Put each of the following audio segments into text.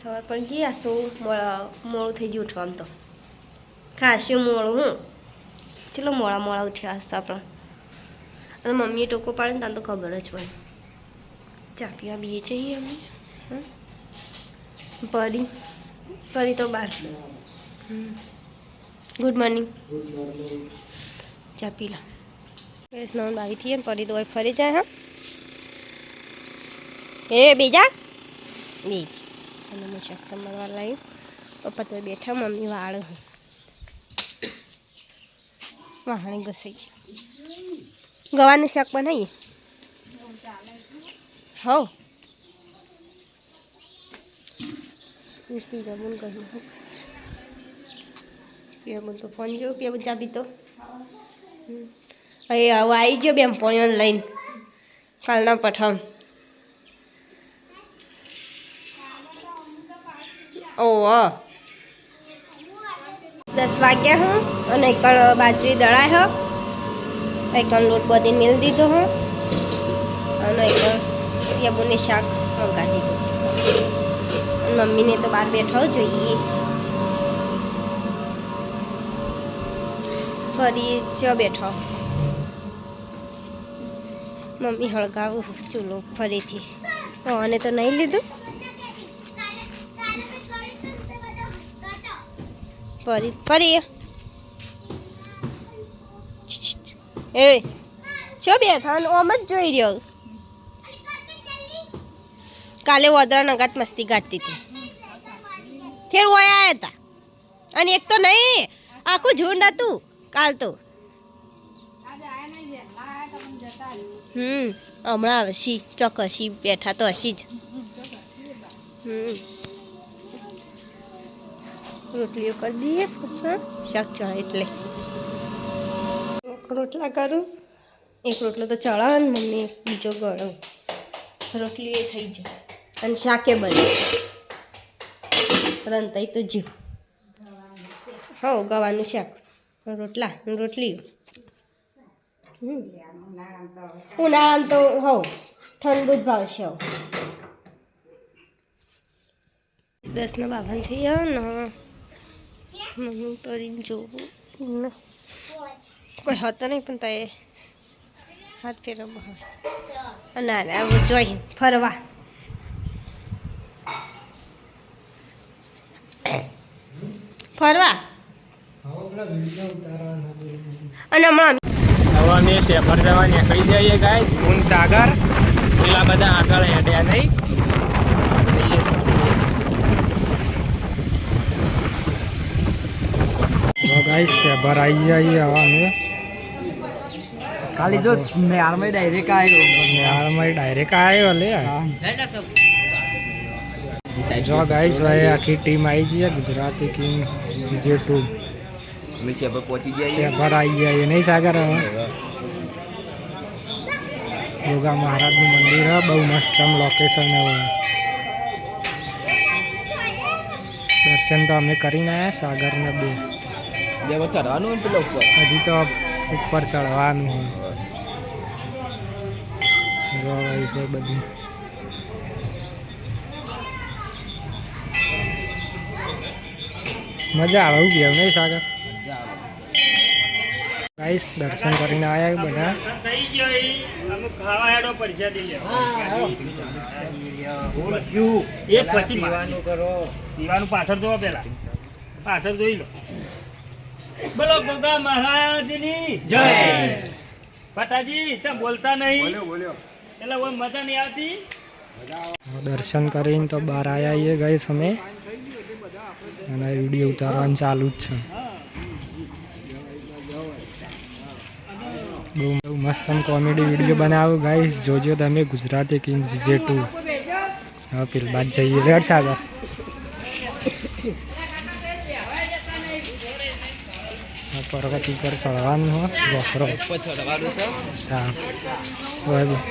સવાર પણ ગયા મોડું થઈ ગયું ઉઠવામાં તો ખાસું મોડું હું ચલો મોડા ઉઠ્યા હસતા પણ અને મમ્મીએ ટોકો પાડે ને ત્યાં તો ખબર જ પડે ચા પીવા બીએ જઈએ અમે પરી તો બહાર ગુડ મોર્નિંગ ચા પી લા વૈષ્ણવ બારી થઈએ ને પરી તો ફરી જાય હા એ બીજા બીજ અને મેં શાક સંભાળવા લાવ્યું પપ્પા તો બેઠા મમ્મી વાળ વાહણી ઘસાઈ ગવાનું શાક બનાવીએ હવ પીઝા કહ્યું પીવા તો ફોન જોયો પીવા ચા પીતો હવે આવી ગયો બેમ પોણીઓ લઈને કાલના પઠાણ ઓહ 10 વાગ્યા હું અને એક બાજરી દળાય એક લોટ બધી મેળ દીધો હું અને એક યબુને શાક મંગાવી દીધું મમ્મીને તો બહાર બેઠો જોઈએ ફરી ચો બેઠો મમ્મી હળગાવું ચૂલો ફરીથી અને તો નહીં લીધું ફરી એ છો બેઠા ઓમ જ જોઈ રહ્યો કાલે વદરા નગાત મસ્તી કાઢતી હતી ફેર ઓયા હતા અને એક તો નહીં આખું ઝુંડ હતું કાલ તો હમણાં આવે શી ચોક્કસી બેઠા તો હસી જ રોટલીઓ કરી દઈએ પછી શાક ચડે એટલે એક રોટલા કરું એક રોટલો તો ચડાવે ને મમ્મી બીજો ગળો રોટલી એ થઈ જાય અને શાકે બને રંતાઈ તો જીવ હવ ગવાનું શાક રોટલા રોટલી ઉનાળામાં તો હવ ઠંડુ જ ભાવશે હવ 10 બાવન થઈ ગયા ને મમ્મી કરીને જોવું કોઈ હતો નહીં પણ તે હાથ ફેરવવા ના ના આવું જોઈ ફરવા અને હમણાં હવે અમે શેફર જવા નીકળી જઈએ ગાઈસ પૂન સાગર પેલા બધા આગળ હેડ્યા નહીં ગાઈસ શેફર આવી જઈએ હવે અમે ખાલી જો નેહાળમાં ડાયરેક્ટ આવ્યો લે જો ગાઈસ ભાઈ આખી ટીમ આવી જઈએ ગુજરાતી કિંગ GJ2 અમે શેફર પહોંચી ગયા શેફર આવી ગયા નહીં સાગર યોગા મહારાજનું મંદિર હે બહુ મસ્ત લોકેશન હવે દર્શન તો અમે કરીને આવ્યા સાગરને બે ચડવાનું પેલો ઉપર હજી તો ઉપર ચડવાનું હોય છે બધું મજા આવે એવું કેવું નહીં સાગર ગાઈસ દર્શન કરીને આવ્યા બધા પીવાનું પાછળ જોવા પેલા પાછળ જોઈ લો બોલો ગોગા મહારાજની જય પટાજી ચમ બોલતા નહીં એટલે કોઈ મજા નહીં આવતી દર્શન કરીને તો બહાર આવ્યા ગાઈસ અમે અને વિડીયો ઉતારવાનું ચાલુ જ છે બહુ મસ્ત કોમેડી વિડીયો બનાવો ગાઈસ જોજો તમે ગુજરાતી કિંગ GJ2 હવે પેલી બાદ જઈએ રેડ સાગર પરગતિ પર ચડવાનું હોય વખરો હા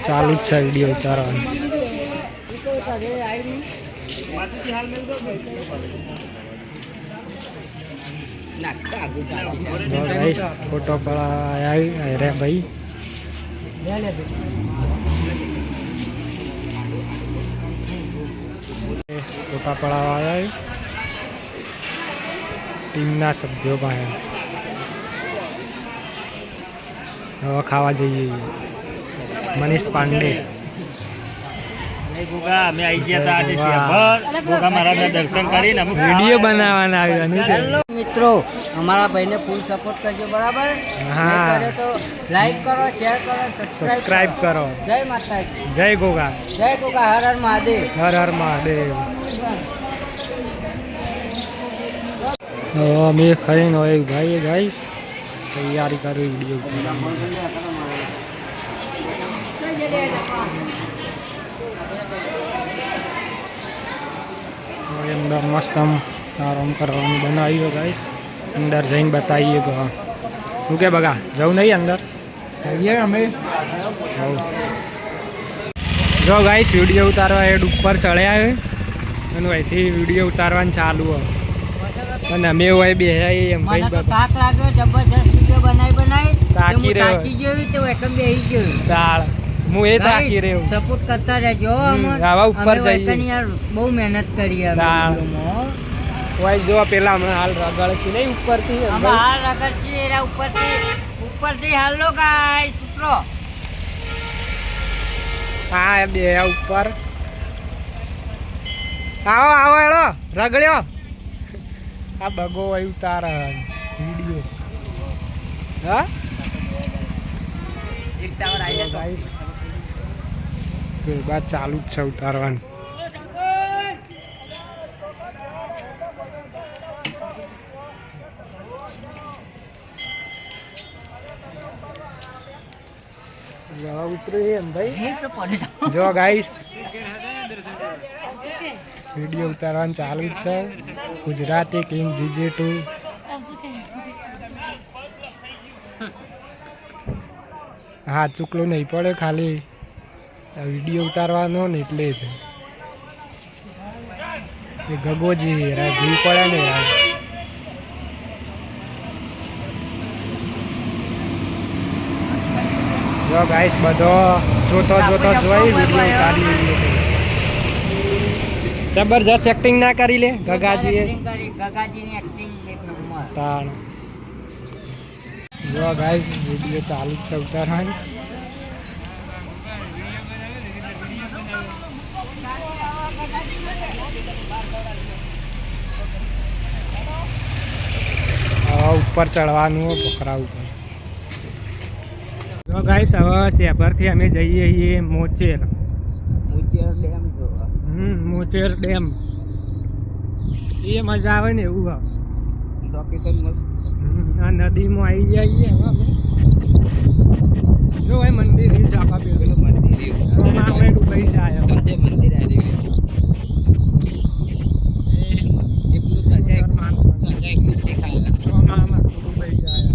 ચાલુ જ છે વિડીયો ઉતારવાનું ફોટો પડાયા રે ભાઈ ફોટો ફોટા પડાવવા આવ્યા ટીમના સભ્યો પાસે. હવે ખાવા જઈએ. મનીષ પાંડે. ગોગા અમે આવી ગયા હતા આજે શેભર. ગોગા મહારાજના દર્શન કરીને અમે વિડીયો બનાવવાના આવ્યા. હેલો મિત્રો, અમારા ભાઈને ફૂલ સપોર્ટ કરજો, બરાબર? હા. નહીં કરે તો લાઈક કરો, શેર કરો, સબસ્ક્રાઇબ કરો. જય માતાજી, જય ગોગા. જય ગોગા, હર હર મહાદેવ. હર હર મહાદેવ. અમે ખાઈને હોય ભાઈ ગાઈસ તૈયારી કરી વિડીયો અંદર મસ્ત આરામ કરવાનું બનાવ્યું ગાઈસ. અંદર જઈને બતાવીએ તો શું કે બગા જવું નહીં અંદર અમે જો ગાઈસ વિડીયો ઉતારવા હેડ ઉપર ચડ્યા હોય અને અહીંથી વિડીયો ઉતારવાનું ચાલુ હોય અને અમે હોય બે એમ મને તો તાક લાગ્યો, જબરજસ્ત વિડીયો બનાવી તાકી રહ્યો. તાકી જોયું તો એકદમ બેહી ગયું. તાળ હું એ તાકી રહ્યો. સપોર્ટ કરતા રહેજો. આવા ઉપર જઈએ. યાર બહુ મહેનત કરી આ તાળ. વિડીયોમાં. હોય જો પેલા હમણાં હાલ રગડ છે નહીં ઉપરથી આમાં હાલ રગડશી એરા ઉપરથી હાલો ગાઈસ ઉતરો. હા બે ઉપર આવો આવો એલો રગડ્યો. આ બગો હોય ઉતાર વિડીયો. હા એક ટાવર આવી જાય બાદ ચાલુ જ છે ઉતારવાનું. જો ગાઈસ વિડીયો ઉતારવાનું ચાલુ જ છે. Gujarati king GJ2. હા ચૂકલો નહીં પડે, ખાલી વિડીયો ઉતારવાનો ને એટલે જ એ ગગોજી ઘી પડે ને યાર. જો ગાઈસ બધો જોતો જોઈ વિડીયો ઉતારી. જબરજસ્ત એક્ટિંગ ના કરી લે ગગાજીએ. ગગાજીની એક્ટિંગ એક નંબર. તાણ જો ગાઈસ વિડીયો ચાલુ જ છે ઉતારવાની. ઉપર ચડવાનું પોખરા ઉપર. તો ગાઈસ હવે શેભરથી અમે જઈએ છીએ મોચેર. મોચેર ડેમ જોવા. મોચેર ડેમ એ મજા આવે ને એવું. લોકેશન મસ્ત. આ નદીમાં આવી જઈએ હવે અમે. જો એ મંદિર એ ચાપા પેલું મંદિર આપણે ડૂબાઈ જાય. સંજય મંદિર આવી ગયું. એકલું તજા એકલું જ દેખાય. ચોમામાં ડૂબાઈ જાય.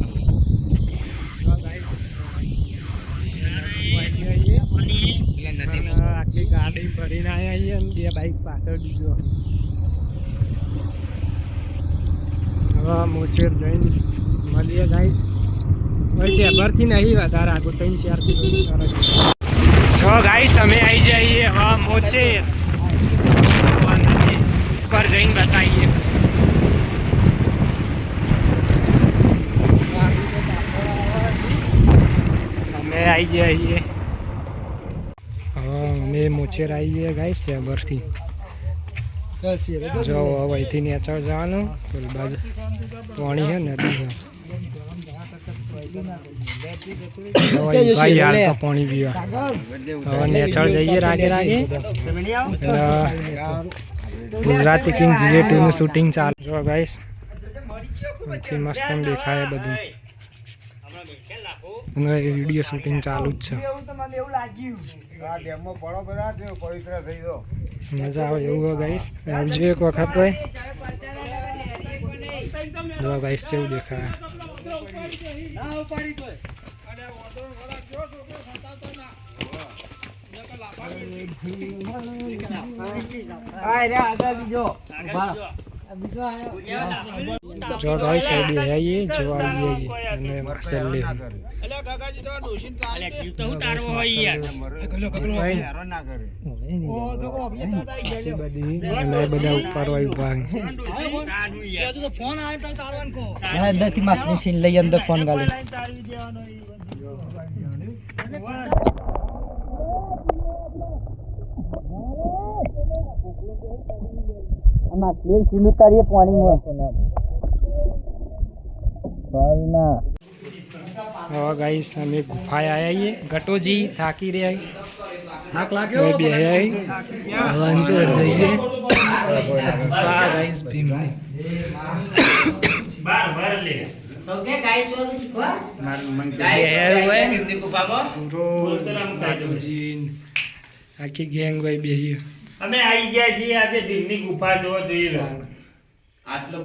આટલી ગાડી ભરીને આવ્યા અને બે બાઈક પાછળ બીજો. હવે મોચેર જઈને મળીએ ગાઈસ. શેભરથી નહીં વધારે આગળ 3-4 કિલોમીટર. જો ગાઈસ અમે આવી જઈએ હવે મોચેર. ઉપર જઈને બતાવીએ. અમે આવી જઈએ અમે મોચેર આવી જઈએ ગાઈસ શેભરથી. જો અહીંથી નેચર જવાનું પેલી બાજુ પાણી છે નદી છે. ભાઈ હાલ તો પાણી પીવા હવે નેચર જઈએ રાગે ગુજરાતી કિંગ GJ2 નું શૂટિંગ ચાલુ. જો ગાઈસ અહીંથી મસ્ત દેખાય બધું અને વિડીયો શૂટિંગ ચાલુ જ છે. મજા આવે એવું હોય ગાઈસ. આવજો એક વખત હોય. જો ગાઈસ કેવું દેખાય. આગળ બીજો જો ગાઈસ આઈડી આઈએ જો આઈએ અને મક્સલ લે અને બધા ઉપર હોય ભાગ અંદરથી માસની સીન લઈ અંદર ફોન ગાલે માછલી સીન ઉતારીએ પાણીમાં હવે ગાઈસ અમે ગુફાએ આવીએ ગટોજી થાકી રહ્યા થાક લાગ્યો બે આઈ હવે અંદર જઈએ આ ગાઈસ ભીમની બાર ભર લે ઓકે ગાઈસ વાળું શીખવા આખી ગેંગ હોય બે અમે આવી ગયા છીએ આજે ભીમની ગુફા જોવા જોઈ લો આટલો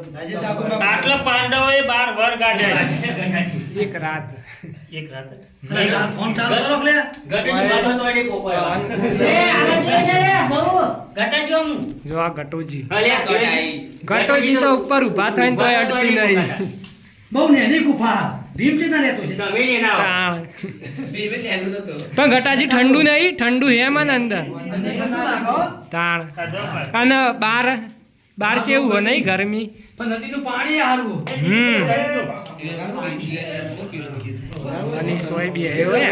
પાંડવો એ 12 વર કાઢ્યા એક રાત એક રાત ફોન ચાલુ કરો લે જો આ ગટોજી ગટોજી તો ઉપર ઊભા થઈને તોય અડતી નહીં બહુ નેની ગુફા ભીમ છે ના રહેતો છે તાણ. પણ ગટાજી ઠંડુ નહીં ઠંડુ હેમ ને અંદર તાણ અને બાર કેવું હોય નહીં ગરમી પણ નદીનું પાણી હારું અને સોય બી આવ્યો હે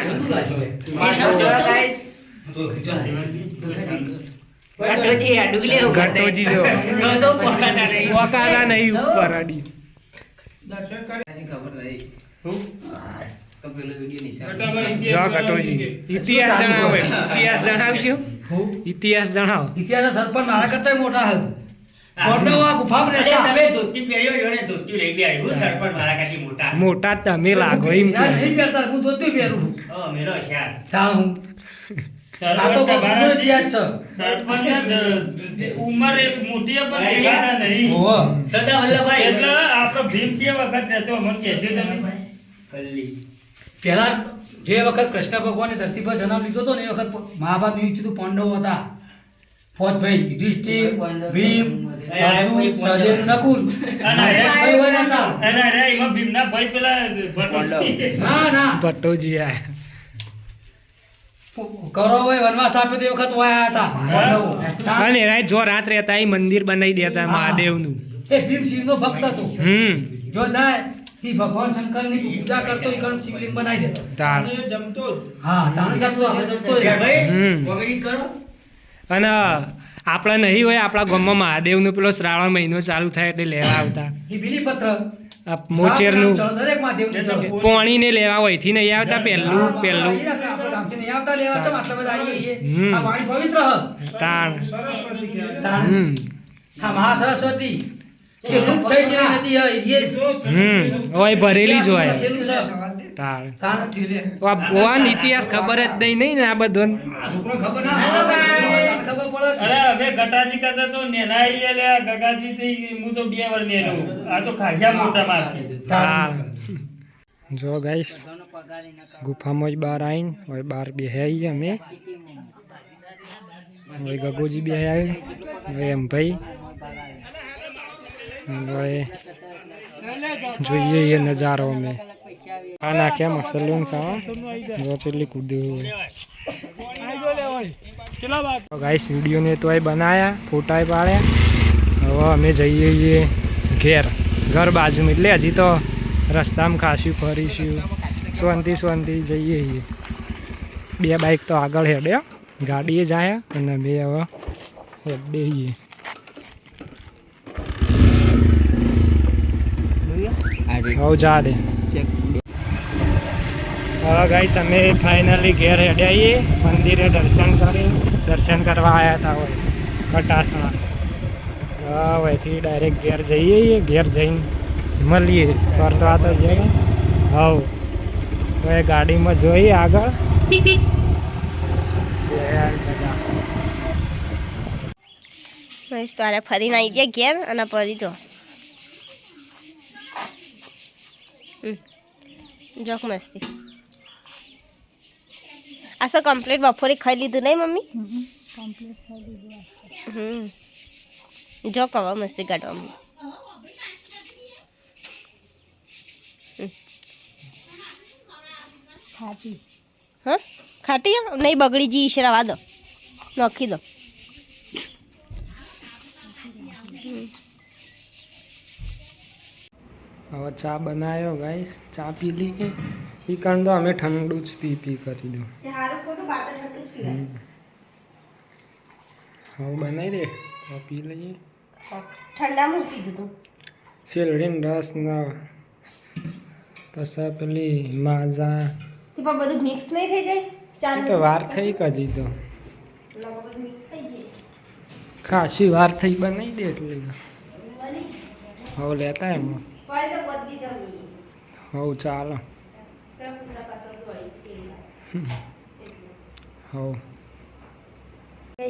ગટોજી જો પોકાતા નહીં ઉપર અડી જો ગટોજી ઇતિહાસ જણાવજો ઇતિહાસ જણાવો ઇતિહાસ સરપંચ મારા કરતા મોટા હે પાંડવો આ ગુફામાં રહેતા મોટા જ તમે લાગો એમ યાર નહીં પહેરતા હું ધોતી પહેરું ચાલ હું આ તો બહુ ઇતિહાસ છે સરપંચ ઉંમર એક મોટી પણ દેખાતા નહીં ઓહો એટલે આપણો ભીમ જે વખત રહેતો મને કહેજો તમે પહેલા જે વખત કૃષ્ણ ભગવાને ધરતી પર જન્મ લીધો હતો ને એ વખત મહાભારત યુદ્ધ થયું પાંડવો હતા ફોજભાઈ યુધિષ્ઠિર ભીમ અર્જુન સહદેવ નકુલ ભાઈ વન હતા એમાં ભીમના ભાઈ પેલા ભટોજી. ના ભટ્ટોજી આ કૌરવોએ વનવાસ આપ્યો તો એ વખત વાયા હતા પાંડવો અને રાત જો રાત રહેતા એ મંદિર બનાવી દેતા મહાદેવનું એ ભીમ શિવનો ભક્ત હતો જો જાય એ ભગવાન શંકરની પૂજા કરતો એ કારણ શિવલિંગ બનાવી દેતો તાણ હા તાણે જમતો હવે જમતો અને આપણે નહીં હોય આપણા ગામમાં મહાદેવનું પેલો શ્રાવણ મહિનો ચાલુ થાય એટલે લેવા આવતા એ બીલીપત્ર આ મોચેરનું દરેક મહાદેવની ચડે પોણીને લેવા હોયથી નહીં આવતા પહેલું આપણે ગામથી નહીં આવતા લેવા ચમ આટલા બધા આવીએ હમ. આ પાણી પવિત્ર હ તાણ તાણ હા મહાસરસ્વતી કે લુપ્ત થઈ ગયેલી નદી હ એ જ હોય ભરેલી જ હોય લખેલું છે. તાણ તાણ થયું લે ઓવાનો ઇતિહાસ ખબર જ નહીં ને આ બધો છોકરો ખબર ના હોય ખબર પડે અરે હવે ગટાજી કરતા તો નેનાઈ લે ગગાજી થી હું તો 2 વાર નેનો આ તો ખાસા મોટા મારથી તાણ જો ગાઈસ ગુફામાં જ બહાર આવીને હવે બહાર બેહાઈ અમે હવે ગગોજી બેહાઈ હવે એમ ભાઈ હવે જોઈએ એ નજારો અમે આ નાખ્યા મસાલો ખાવા જો ચેટલી કૂદ્યું ગાઈસ વિડીયોને તો એ બનાવ્યા ફોટા પાડ્યા હવે અમે જઈએ ઘર બાજુમાં એટલે હજી તો રસ્તામાં ખાશું ફરીશું શાંતિ જઈએ છીએ 2 બાઇક તો આગળ હેડ્યા ગાડીએ જાય અને અમે હવે હેડે છીએ હવે જા દે હવે ગાઈસ અમે ફાઇનલી ઘેર હેડ્યા છીએ મંદિરે દર્શન કરવા આવ્યા હતા હોય કટાસણા હવેથી ડાયરેક્ટ ઘેર જઈએ ઘેર જઈને મળીએ કરતો આ તો જઈએ હવ તો એ ગાડીમાં જોઈએ આગળ બસ તારે ફરીને આવી ગયા ઘેર અને ફરી તો જોક મસ્તી આ તો કમ્પ્લીટ બપોરે ખાઈ લીધું નહીં મમ્મી જો કવા મસ્તી કાઢવામાં હા ખાટી નહીં બગડી જી ઈશરાવા દો નાખી દો હવે ચા બનાવ્યો ગાઈસ ચા પી લઈએ એ કારણ તો અમે ઠંડુ જ પી કરી દઉં હવે બનાવી દે તો પી લઈએ ઠંડા મૂકી દીધું શેરડીનો રસ ના પછી પેલી માઝા તે પણ બધું મિક્સ નહીં થઈ જાય એ તો વાર થઈ કજી તો બધું મિક્સ થઈ જાય ખાસી વાર થઈ બનાવી દે એટલે હવે લેતા એમ હવ ચાલો હવ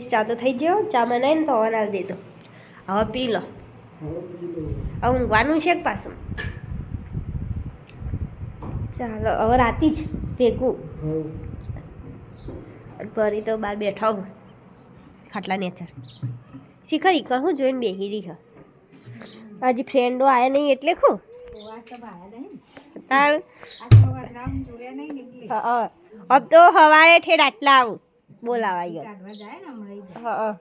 ચા તો થઈ ગયો ચા બનાવીને તો ઓન આવી દીધો હવે પી લો હવે ઊંઘવાનું છે પાછું ચાલો હવે રાતી જ ભેગું પરી તો બહાર બેઠા હું ખાટલા નેચર શીખર ઈકર હું જોઈને બેસી રહી હજી ફ્રેન્ડો આવ્યા નહીં એટલે ખું તાર અબ તો હવારે ઠેર આટલા આવું બોલાવા ગયો હા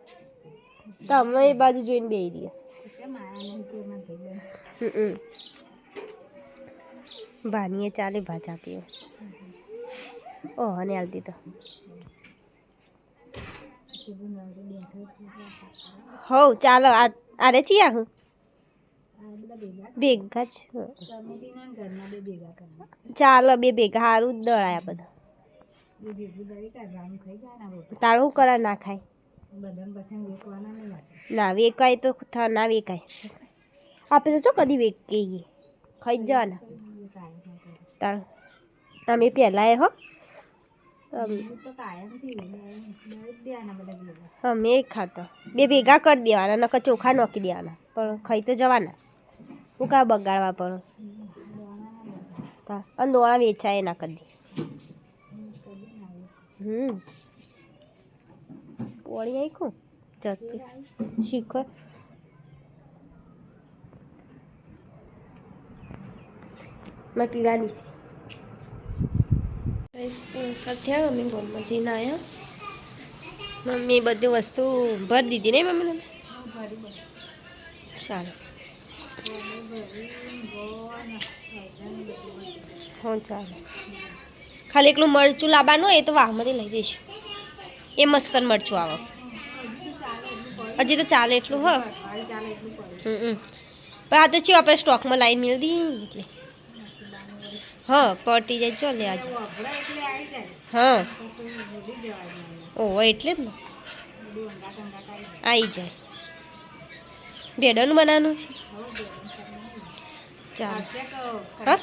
તો અમે એ બાજુ જોઈને બેસી રહ્યા ભાનીએ ચાલે ભાજા પીવો ઓહ અને હાલતી તો હવ ચાલો આરે છીએ હું ભેગા જ ચાલો બે ભેગા સારું જ દળાયા બધા તારું કરા ના ખાય ના વેકાય તો ના વેકાય આપણે તો શું કદી વેકીએ ખાઈ જ જવાના તાર અમે પહેલાં હો અમે ખાતા બે ભેગા કરી દેવાના નકર ચોખા નોખી દેવાના પણ ખાઈ તો જવાના હું કા બગાડવા પણ અને દોણા વેચાય ના કરી દે પોળી આખું જતું શીખર મેં પીવાની છે થયા મમ્મી ગોમમાં જઈને આવ્યા મમ્મી બધી વસ્તુ ભરી દીધી નહીં મમ્મીને ચાલો હા ચાલો ખાલી એકલું મરચું લાવવાનું હોય તો વાહમાંથી લઈ જઈશું એ મસ્ત મરચું આવે હજી તો ચાલે એટલું હ પણ આ તો ચિયો આપણે સ્ટોકમાં લાઈન મિલ દઈએ એટલે હા પટી જાય ચાલે આજે હા ઓહો એટલે જ ને આવી જાય ભેડાનું બનાવવાનું છે ચાલ હા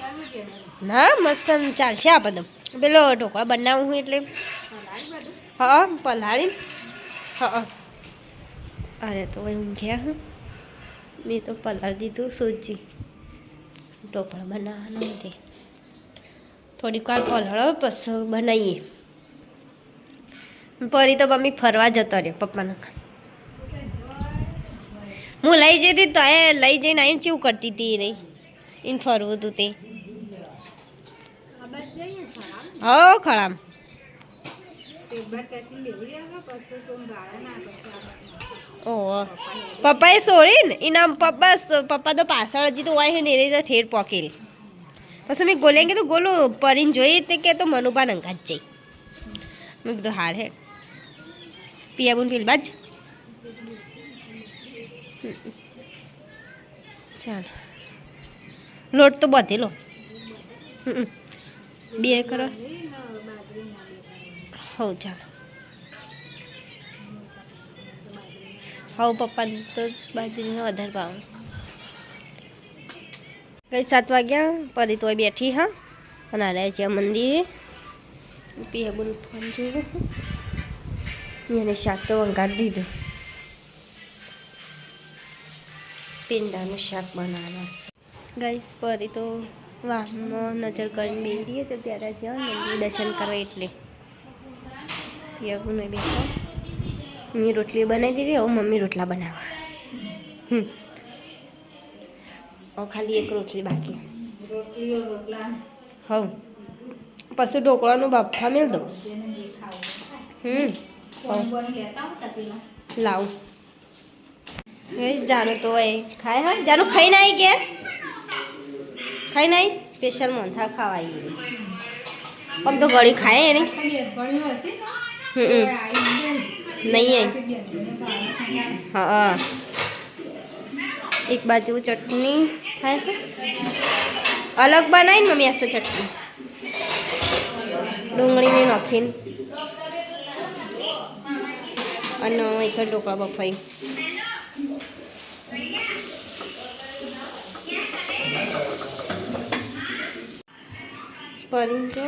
ના મસ્ત ચાલશે આ બધું પેલો ઢોકળા બનાવું હું એટલે હા પલાળી હા અરે તો ઊંઘ્યા હું મેં તો પલાળી દીધું સૂજી ઢોકળા બનાવવાના તે થોડીક વાર પલાળો પછી બનાવીએ પરી તો મમ્મી ફરવા જતો રહ્યો પપ્પાના હું લઈ જતી તો એ લઈ જઈને આવીને ચેવું કરતી હતી રહી એને ફરવું હતું તે હો ખળામ ઓહો પપ્પાએ છોડી ને એના પપ્પા તો પાછળ હજી તો હોય ને એ ઠેર પોકેલ પછી મેં ગોલે કીધું ગોલો પરીને જોઈ તે કે તો મનુબા નંગા જ જઈ મેં કીધું હાર હે પિયા બોન પેલી બાજ ચાલો લોટ તો બધેલો બે કરો હવ ચાલો હવ પપ્પા તો બાજરીનો વધારે ભાવ કઈ 7 વાગ્યા પરી તોય બેઠી હા અને આ છે મંદિરે પિયા બોલ ફોન જોયું એને શાક તો વંગાડી દીધું પીંડાનું શાક બનાવવાનું ગાઈસ પરી તો વાહમાં નજર કરીને બેસી છે ત્યારે જાઓ મંદિર દર્શન કરવા એટલે પિયાગુને બેઠા મેં રોટલી બનાવી દીધી હવે મમ્મી રોટલા બનાવવા ખાલી એક રોટલી બાકી હવ પછી ઢોકળાનું બાફા મેળ દો લાવું જાનું તો એ ખાય હા જાનું ખાઈને આવી ગયા ખાઈને આવી સ્પેશિયલ મોંથા ખાવા આવી આમ તો ગળી ખાય નહીં નહીં હા એક બાજુ ચટણી થાય છે અલગ બનાવીને મમ્મી આસ્તે ચટણી ડુંગળીને નાખીને અને એક ઢોકળા બફાઈ પરીને તો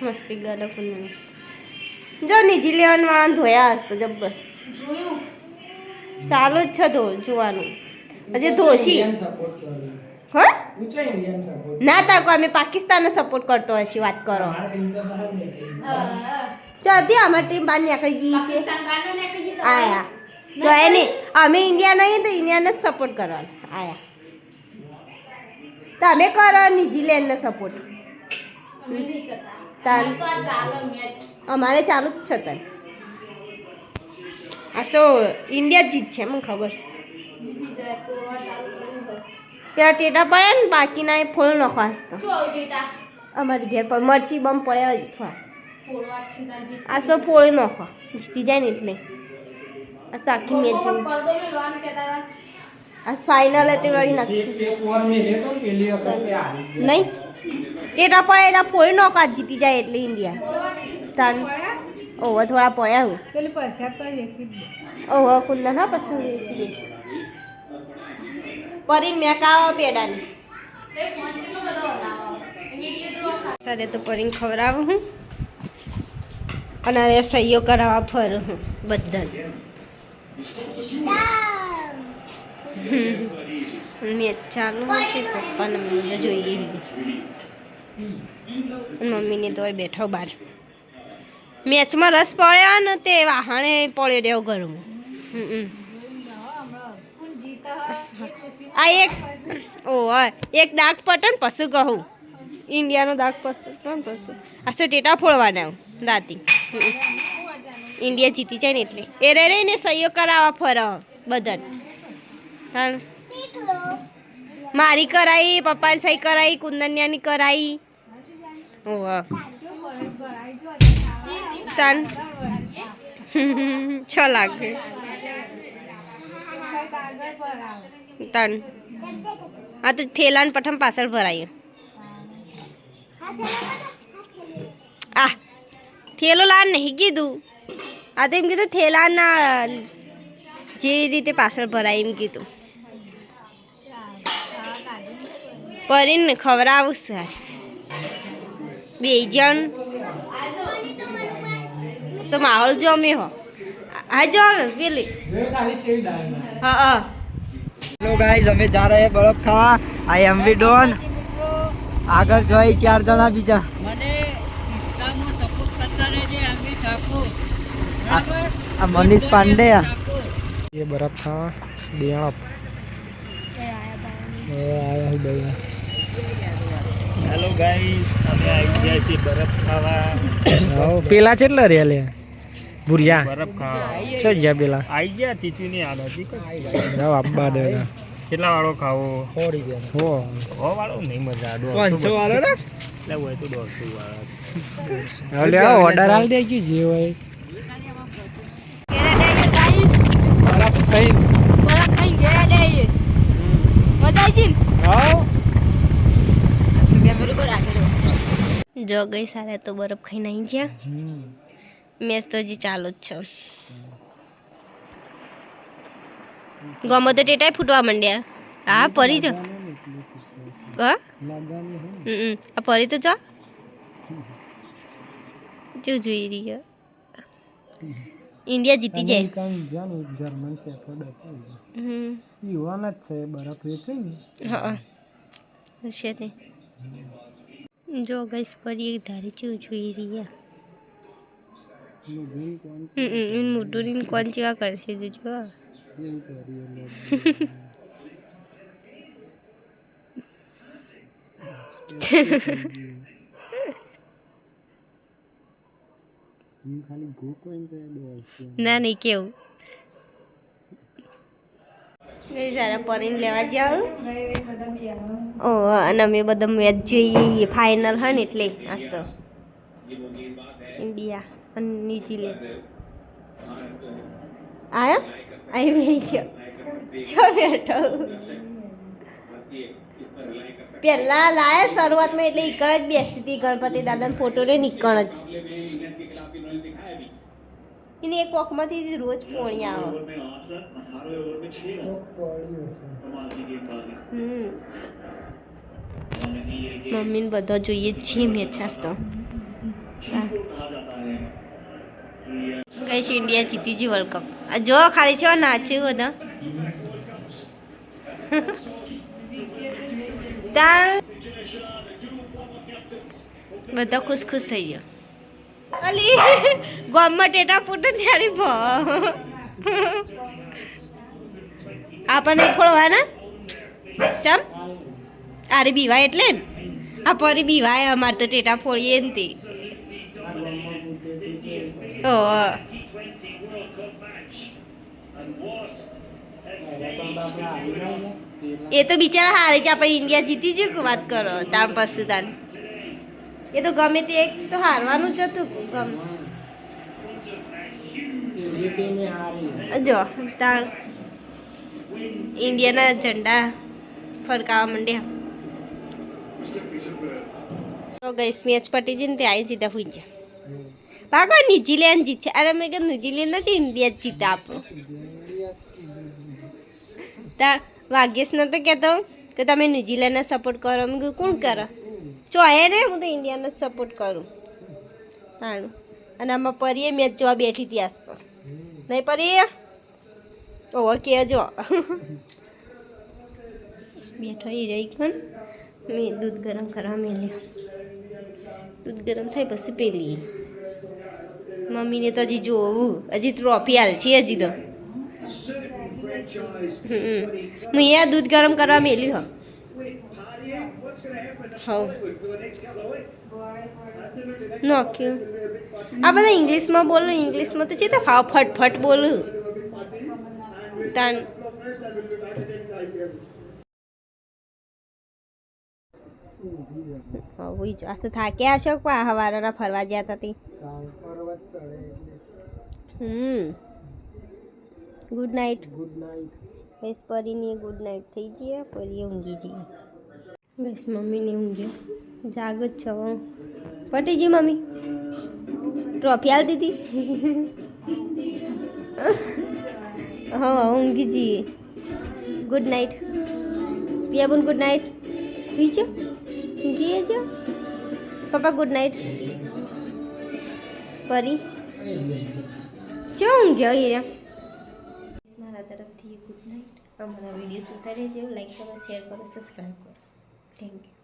મસ્તી ગાડા કુંદન જો નીજી લેવાનું વાળા ધોયા હશે જબ્બર ચાલુ જ છે જોવાનું હજી ધોશી હા ના તાકો અમે પાકિસ્તાનને સપોર્ટ કરતો હશે વાત કરો ચાલતી અમારી ટીમ બહાર નીકળી ગઈ છે આયા જો એ નહીં અમે ઇન્ડિયા નહીં તો ઇન્ડિયાને જ સપોર્ટ કરવાનો આયા તમે કરો ન્યુઝીલેન્ડને સપોર્ટ અમારે ચાલુ જ છે તને આજ તો ઇન્ડિયા જ જીત છે મને ખબર પેલા ટેટા પડ્યા ને બાકીના એ ફોન નાખો આજ તો અમારી ઘેર પર મરચી બમ પડ્યા હજી થોડા આજ તો ફોડી નાખો જીતી જાય ને એટલે આ આખી મેચ જોઈ આ ફાઇનલ હતી વળી નથી નહીં ટેટા પડે એના ફોડી નાખો આજ જીતી જાય એટલે ઇન્ડિયા તાન ઓહો થોડા પડ્યા હું ઓહો કુંદન હા પછી વેચી દે પરીને મેં કાવા પેડાની સરે તો પરીને ખવડાવું હું અને અરે સહીઓ કરાવવા ફરું હું બધા મેચ ચાલુ હતી પપ્પાને મમ્મીને જોઈએ મમ્મીને તો બેઠો બહાર મેચમાં રસ પડ્યો ને તે વાહણે પડ્યો રહ્યો ઘરમાં આ એક દાગ પટે ને પછી કહું ઇન્ડિયાનો દાગ પસંદ પણ પછી આ તો ટેટા ફોડવાના રાતી ઇન્ડિયા જીતી જાય ને એટલે એ રે ને સહીઓ કરાવવા ફરો બધાને હા મારી કરાઈ પપ્પાની સહી કરાઈ કુંદન્યાની કરાઈ ઓહ તાન 6 લાખ તાન આ તો થેલાને પઠમ પાછળ ભરાયું આ થેલો લાન નહીં કીધું આ તો એમ કીધું થેલાના જે રીતે પાછળ ભરાય એમ કીધું પરીને ખવડાવું સર બે જણ તો માહોલ જો અમે હો આ જો પેલી હા હા हेलो गाइस हमें जा रहे हैं बर्फ खावा आई एम वी डॉन આગળ જોઈ 4 જણા બીજા મને ઇન્સ્ટામાં સપોર્ટ કરતા રહેજે અમી ઠાકોર બરાબર આ મનીષ પાંડે ये बर्फ खावा बियाणप आया भैया હેલો ગાઈસ અમે આવી ગયા છીએ બરફ ખાવા પેલા કેટલા રહ્યા લે ભુરિયા બરફ ખાવા છે ગયા પેલા આવી ગયા ચીચુની આ નજીક જાવ આપવા દે કેટલા વાળો ખાવો હો 100 વાળો નહીં મજા 500 વાળો ને એટલે હોય તો 150 વાળા હવે ઓર્ડર આલ દે કે જે હોય જો ગઈ સારે તો બરફ ખાઈ નહીં ગયા મેચ તો હજી ચાલુ જ છે ગમો તો ટેટાય ફૂટવા માંડ્યા હા પરી જો હા આ પરી તો જો જો જોઈ રહી ઇન્ડિયા જીતી જાય જર્મન છે યુવાન જ છે બરફ વેચે ને હા હશે તે જો ગઈસ પરી એક ધારી ચેવું જોઈ રહ્યા મોટું કોણ જેવા કરશે જો ના નહીં કેવું સારા પરીને લેવા જાવ અને અમે બધા મેચ જોઈએ ફાઇનલ હા ને એટલે આજ તો ઇન્ડિયા અને ન્યુઝીલેન્ડ આવ્યો આવી ગયો છો બેઠો પહેલા લાયા શરૂઆતમાં એટલે ઈકળ જ બેસતી હતી ગણપતિ દાદાનો ફોટો રે નીકળ જ એને એક વખમાંથી રોજ પોણી આવે મમ્મીને બધા જોઈએ જ છીએ મેચ આજ તો ગઈ ઇન્ડિયા જીતી ગઈ વર્લ્ડ કપ જો ખાલી છે નાચ્યું બધા તાર બધા ખુશ ખુશ થઈ ગયો અલી ગોમમાં ટેટા ફૂટે ત્યારે આપણને ફોડવાના ચમ આરે બીવાય એટલે ને આ પરી બીવાય અમારે તો ટેટા ફોડીએ ને તે એ તો બિચારા હારે જ આપણે ઇન્ડિયા જીતી ગયું કે વાત કરો તાર પછી તાર એ તો ગમે તે એક તો હારવાનું જ હતું જો તાર ઇન્ડિયાના ઝંડા ફરકાવા માંડ્યા તો ગઈ મેચ પટી જઈને તે આવી સીધા હોઈ ગયા ભાગો ન્યુઝીલેન્ડ જીતે અરે મેં કહ્યું ન્યુઝીલેન્ડ નથી ઇન્ડિયા જ જીતે આપણું તાર વાગ્યેશ નતો કહેતો કે તમે ન્યુઝીલેન્ડને સપોર્ટ કરો મેં કીધું કોણ કરો ચોયે ને હું તો ઇન્ડિયાને જ સપોર્ટ કરું તાણું અને આમાં પરીએ મેચ જોવા બેઠી હતી આજ તો નહીં પરી ઓહો કહેજો બેઠો એ રહી પણ મેં દૂધ ગરમ કરવા મેલ્યો દૂધ ગરમ થાય પછી પેલી મમ્મીને તો હજી જોવું હજી ટ્રોફી હાલ છે હજી તો હું અહીંયા દૂધ ગરમ કરવા મેલ્યું હા નાખ્યું આ બધા ઇંગ્લિશમાં બોલું ઇંગ્લિશમાં તો છે તો ફાવ ફટફટ બોલું તાન હોય જ આ થાક્યા હશો હવારના ફરવા ગયા હતા તે ગુડ નાઇટ બસ પરીની ગુડ નાઇટ થઈ જઈએ પરીએ ઊંઘી જઈએ બસ મમ્મીને ઊંઘ્યો જાગ જ છો પટી ગઈ મમ્મી ટ્રોફી આલ દીધી હા ઊંઘી જઈએ ગુડ નાઇટ પિયાબુન ગુડ નાઇટ બીજો ઊંઘી જો પપ્પા ગુડ નાઇટ પરી ચો ઊંઘ્યો એ મારા તરફથી ગુડ નાઇટ અમારા વિડીયો જોતા રહેજો લાઈક કરો શેર કરો સબસ્ક્રાઈબ કરો થેન્ક યુ